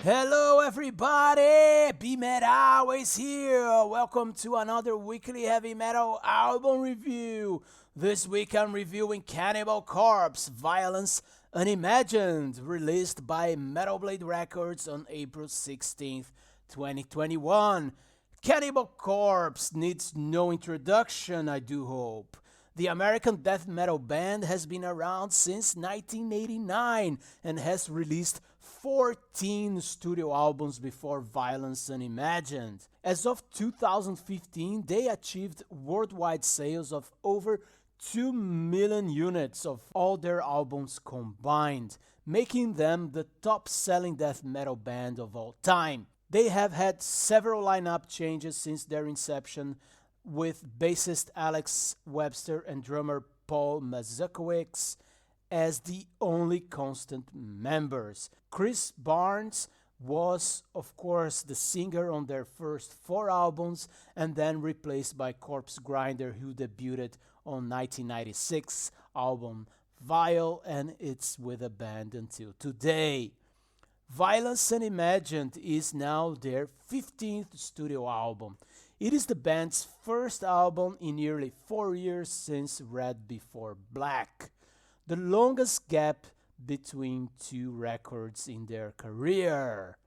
Hello everybody, BeMetalways here. Welcome to another weekly heavy metal album review. This week I'm reviewing Cannibal Corpse, Violence Unimagined, released by Metal Blade Records on April 16th, 2021. Cannibal Corpse needs no introduction, I do hope. The American death metal band has been around since 1989 and has released 14 studio albums before Violence Unimagined. As of 2015, they achieved worldwide sales of over 2 million units of all their albums combined, making them the top-selling death metal band of all time. They have had several lineup changes since their inception, with bassist Alex Webster and drummer Paul Mazurkiewicz as the only constant members. Chris Barnes was, of course, the singer on their first 4 albums and then replaced by Corpse Grinder, who debuted on 1996 album Vile, and it's with the band until today. Violence Unimagined is now their 15th studio album. It is the band's first album in nearly 4 years since Red Before Black, the longest gap between 2 records in their career.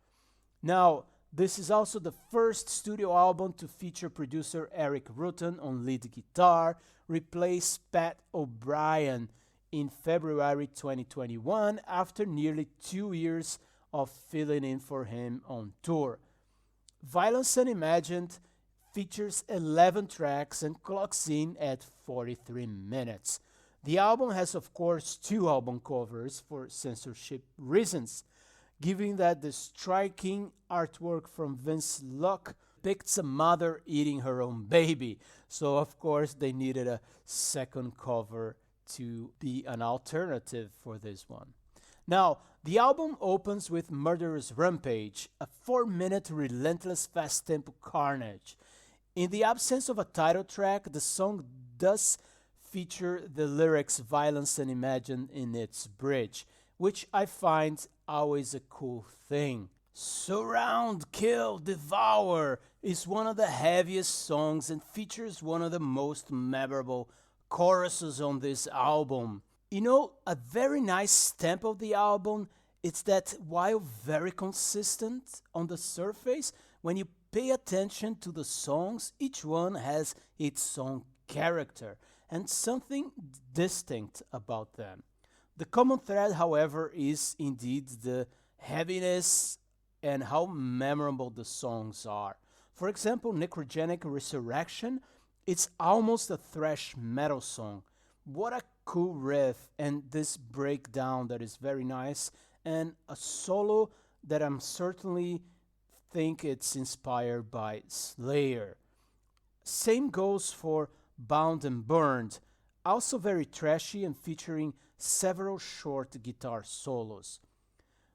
Now, this is also the first studio album to feature producer Eric Rutan on lead guitar, replaced Pat O'Brien in February 2021 after nearly 2 years of filling in for him on tour. Violence Unimagined features 11 tracks and clocks in at 43 minutes. The album has, of course, 2 album covers for censorship reasons, given that the striking artwork from Vince Luck depicts a mother eating her own baby. So, of course, they needed a second cover to be an alternative for this one. Now, the album opens with Murderous Rampage, a 4-minute relentless fast-tempo carnage. In the absence of a title track, the song does feature the lyrics Violence Unimagined in its bridge, which I find always a cool thing. Surround, Kill, Devour is one of the heaviest songs and features one of the most memorable choruses on this album. You know, a very nice stamp of the album is that while very consistent on the surface, when you pay attention to the songs, each one has its own character and something distinct about them. The common thread, however, is indeed the heaviness and how memorable the songs are. For example, Necrogenic Resurrection, it's almost a thrash metal song. What a cool riff, and this breakdown that is very nice, and a solo that I'm certainly think it's inspired by Slayer. Same goes for Bound and Burned, also very trashy and featuring several short guitar solos.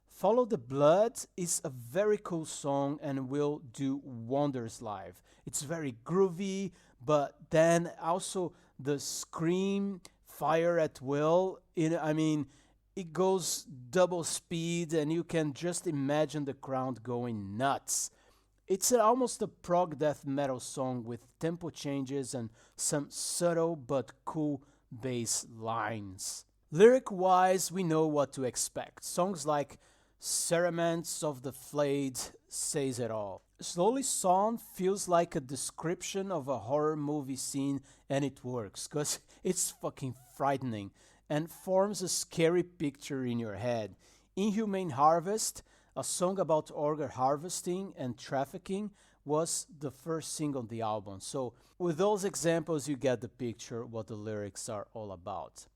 Follow the Blood is a very cool song and will do wonders live. It's very groovy, but then also the scream, fire at will, it goes double speed and you can just imagine the crowd going nuts. It's almost a prog death metal song with tempo changes and some subtle but cool bass lines. Lyric-wise, we know what to expect. Songs like Cerements of the Flayed says it all. Slowly Song feels like a description of a horror movie scene, and it works, because it's fucking frightening and forms a scary picture in your head. Inhumane Harvest, a song about organ harvesting and trafficking, was the first single on the album. So with those examples, you get the picture what the lyrics are all about.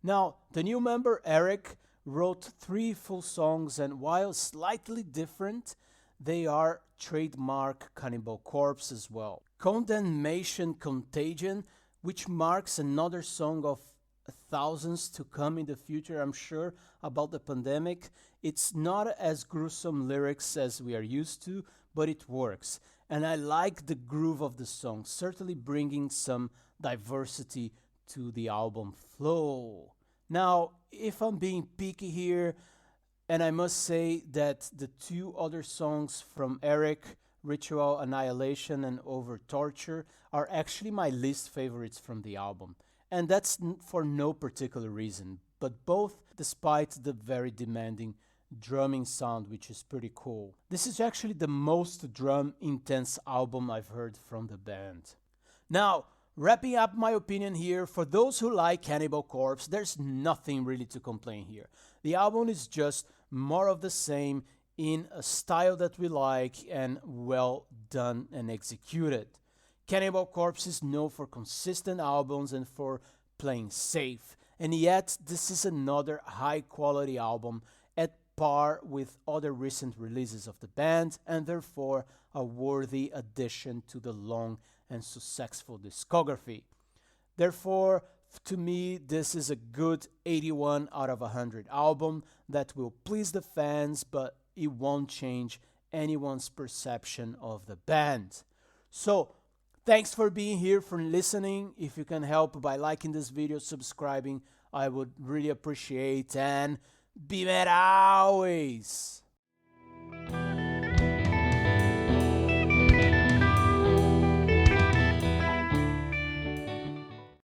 Now, the new member Eric wrote 3 full songs, and while slightly different, they are trademark Cannibal Corpse as well. Condemnation Contagion, which marks another song of thousands to come in the future, I'm sure, about the pandemic. It's not as gruesome lyrics as we are used to, but it works. And I like the groove of the song, certainly bringing some diversity to the album flow. Now, if I'm being picky here, And I must say that the two other songs from Eric, Ritual Annihilation and Over Torture, are actually my least favorites from the album. And that's for no particular reason, but both despite the very demanding drumming sound, which is pretty cool. This is actually the most drum intense album I've heard from the band. Now, wrapping up my opinion here, for those who like Cannibal Corpse, there's nothing really to complain here. The album is just more of the same in a style that we like and well done and executed. Cannibal Corpse is known for consistent albums and for playing safe, and yet this is another high quality album at par with other recent releases of the band, and therefore a worthy addition to the long and successful discography. Therefore, to me, this is a good 81 out of 100 album that will please the fans, but it won't change anyone's perception of the band. So, thanks for being here, for listening. If you can help by liking this video, subscribing, I would really appreciate. And BeMetalways!